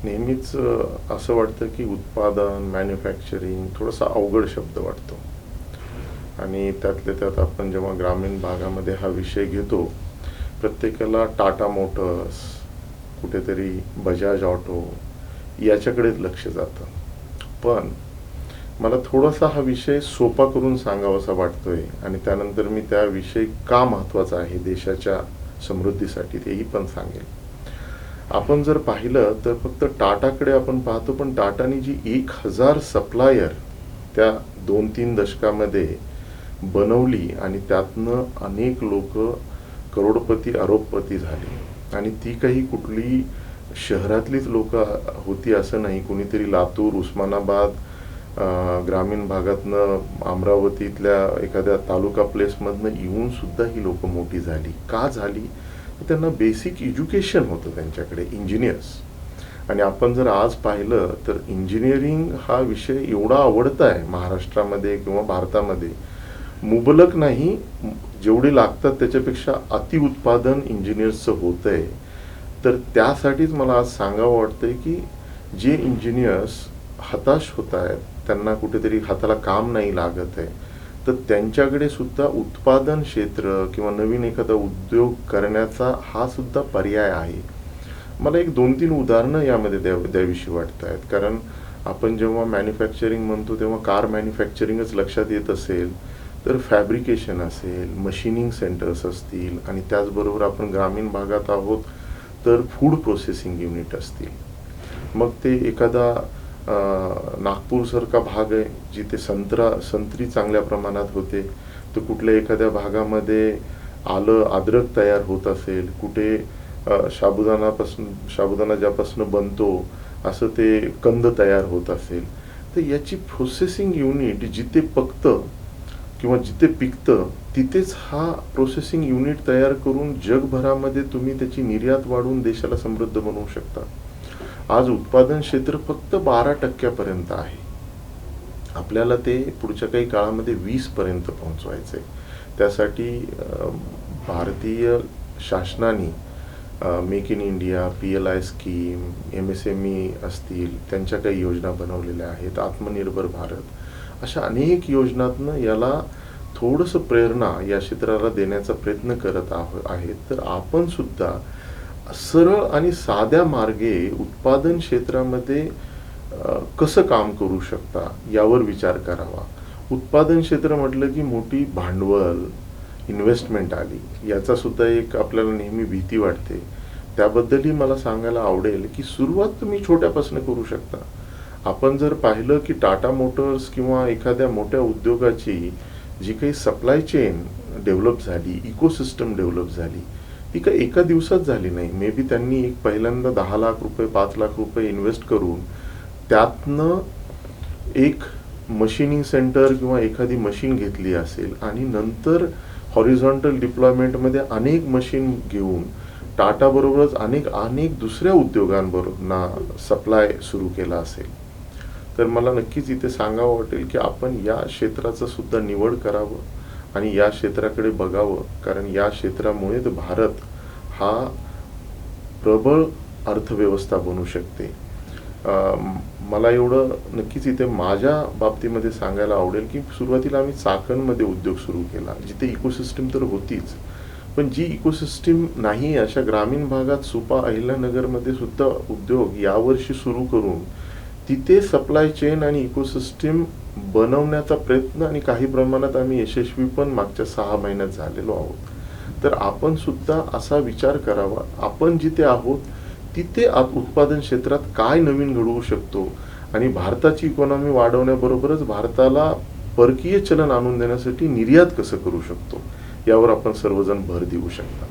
नेहमीच असं वाटतं की उत्पादन, मॅन्युफॅक्चरिंग थोडासा अवघड शब्द वाटतो. आणि त्यातल्या त्यात आपण जेव्हा ग्रामीण भागामध्ये हा विषय घेतो, प्रत्येकाला टाटा मोटर्स, कुठेतरी बजाज ऑटो याच्याकडेच लक्ष जातं. पण मला थोडासा हा विषय सोपा करून सांगावासा वाटतोय आणि त्यानंतर मी त्या विषय का महत्त्वाचा आहे देशाच्या समृद्धीसाठी तेही पण सांगेल. आपण जर पाहिलं तर फक्त टाटाकडे आपण पाहतो, पण टाटानी जी 1000 सप्लायर त्या 2-3 दशकामध्ये बनवली आणि त्यातनं अनेक लोक करोडपती अरबपती झाली. आणि ती काही कुठली शहरातलीच लोक होती असं नाही. कुणीतरी लातूर, उस्मानाबाद, ग्रामीण भागातनं, अमरावतीतल्या एखाद्या तालुका प्लेसमधनं येऊन सुद्धा ही लोक मोठी झाली. का झाली? त्यांना बेसिक एज्युकेशन होतं त्यांच्याकडे, इंजिनियर्स. आणि आपण जर आज पाहिलं तर इंजिनिअरिंग हा विषय एवढा आवडता आहे महाराष्ट्रामध्ये किंवा भारतामध्ये, मुबलक नाही, जेवढे लागतात त्याच्यापेक्षा अतिउत्पादन इंजिनियर्सचं होत आहे. तर त्यासाठीच मला आज सांगावं वाटतंय की जे इंजिनियर्स हताश होत आहेत, त्यांना कुठेतरी हाताला काम नाही लागत आहे, तर त्यांच्याकडे सुद्धा उत्पादन क्षेत्र किंवा नवीन एखादा उद्योग करण्याचा हा सुद्धा पर्याय आहे. मला एक 2-3 उदाहरणं यामध्ये द्यावीशी वाटत आहेत. कारण आपण जेव्हा मॅन्युफॅक्चरिंग म्हणतो तेव्हा कार मॅन्युफॅक्चरिंगच लक्षात येत असेल, तर फॅब्रिकेशन असेल, मशिनिंग सेंटर्स असतील, आणि त्याचबरोबर आपण ग्रामीण भागात आहोत तर फूड प्रोसेसिंग युनिट असतील. मग ते एखादा नागपूरसारखा भाग आहे जिथे संत्री चांगल्या प्रमाणात होते, तर कुठल्या एखाद्या भागामध्ये आलं अद्रक तयार होत असेल, कुठे साबुदाणा ज्यापासून बनतो असं ते कंद तयार होत असेल, तर याची प्रोसेसिंग युनिट जिथे पकतं किंवा जिथे पिकतं तिथेच हा प्रोसेसिंग युनिट तयार करून जगभरामध्ये तुम्ही त्याची निर्यात वाढवून देशाला समृद्ध बनवू शकता. आज उत्पादन क्षेत्र फक्त 12% आहे. आपल्याला ते पुढच्या काही काळामध्ये 20% पोहोचवायचं आहे. त्यासाठी भारतीय शासनाने make in India, PLI scheme, MSME असतील, त्यांच्या काही योजना बनवलेल्या आहेत, आत्मनिर्भर भारत, अशा अनेक योजनातनं याला थोडंसं प्रेरणा या क्षेत्राला देण्याचा प्रयत्न करत आहेत. तर आपण सुद्धा सरळ आणि साध्या मार्गे उत्पादन क्षेत्रामध्ये कसं काम करू शकता यावर विचार करावा. उत्पादन क्षेत्र म्हटलं की मोठी भांडवल, इन्व्हेस्टमेंट आली, याचा सुद्धा एक आपल्याला नेहमी भीती वाटते. त्याबद्दलही मला सांगायला आवडेल की सुरुवात तुम्ही छोट्यापासून करू शकता. आपण जर पाहिलं की टाटा मोटर्स किंवा एखाद्या मोठ्या उद्योगाची जी काही सप्लाय चेन डेव्हलप झाली, इकोसिस्टम डेव्हलप झाली, ती काही एका दिवसात झाली नाही. मे बी त्यांनी एक पहिल्यांदा 10 लाख रुपये, 5 लाख रुपये इन्व्हेस्ट करून त्यातनं एक मशीनिंग सेंटर किंवा एखादी मशीन घेतली असेल, आणि नंतर हॉरिझॉन्टल डिप्लॉयमेंटमध्ये अनेक मशीन घेऊन टाटा बरोबरच अनेक दुसऱ्या उद्योगांबरोबर सप्लाय सुरू केला असेल. तर मला नक्कीच इथे सांगावं वाटेल की आपण या क्षेत्राचं सुद्धा निवड करावं आणि या क्षेत्राकडे बघावं. कारण या क्षेत्रामुळे भारत हा प्रबळ अर्थव्यवस्था बनू शकते. मला एवढं नक्कीच इथे माझ्या बाबतीमध्ये सांगायला आवडेल की सुरुवातीला आम्ही चाकणमध्ये उद्योग सुरू केला, जिथे इकोसिस्टम तर होतीच, पण जी इकोसिस्टम नाही अशा ग्रामीण भागात सुपा, अहिल्यानगरमध्ये सुद्धा उद्योग यावर्षी सुरू करून तिथे सप्लाय चेन आणि इकोसिस्टम बनवण्याचा प्रयत्न आणि काही प्रमाणात आम्ही यशस्वी पण मागच्या 6 महिन्यात झालेलो आहोत. तर आपण सुद्धा असा विचार करावा, आपण जिथे आहोत तिथे उत्पादन क्षेत्रात काय नवीन घडवू शकतो आणि भारताची इकॉनॉमी वाढवण्याबरोबरच भारताला परकीय चलन आणून देण्यासाठी निर्यात कसं करू शकतो यावर आपण सर्वजण भर देऊ शकता.